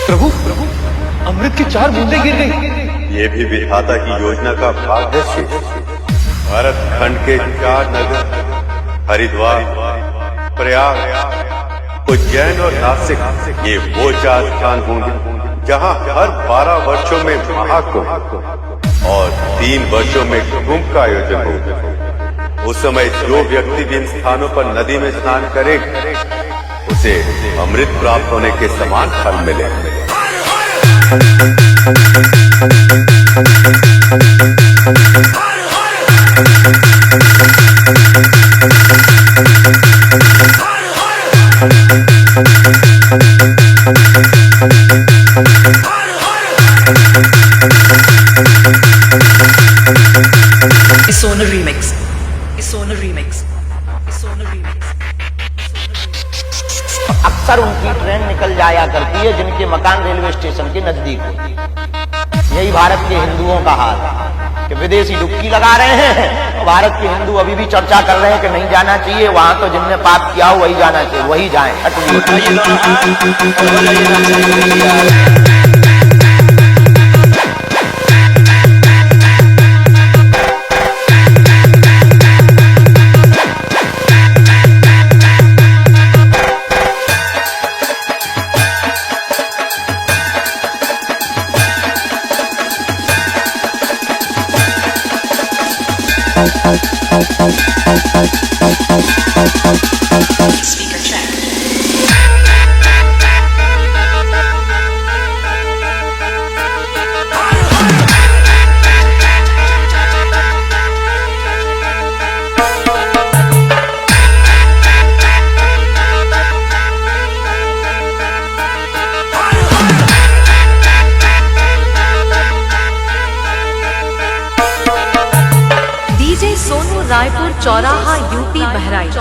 प्रभु प्रभु, अमृत की 4 बूंदें गिर गई। ये भी विधाता की योजना का भाग है शेष। भारत खंड के 4 नगर हरिद्वार, प्रयाग, उज्जैन और नासिक ये वो 4 स्थान होंगे जहां हर 12 वर्षों में महाकुंभ और 3 वर्षों में कुंभ का आयोजन होगा। उस समय जो व्यक्ति भी इन स्थानों पर नदी में स्नान करेगा उसे अमृत प्राप्त होने के समान फल मिलेगा। सोनर रीमिक्स, सोनर रीमिक्स, सोनर रीमिक्स। अक्सर उनकी ट्रेन निकल जाया करती है जिनके मकान रेलवे स्टेशन के नजदीक होती है। यही भारत के हिंदुओं का हाल है कि विदेशी डुबकी लगा रहे हैं और भारत के हिंदू अभी भी चर्चा कर रहे हैं कि नहीं जाना चाहिए वहां, तो जिनने पाप किया हो वही जाना चाहिए, वही जाए। Speaker check. DJ Sonu Raipur चौराहा यूपी बहराइच।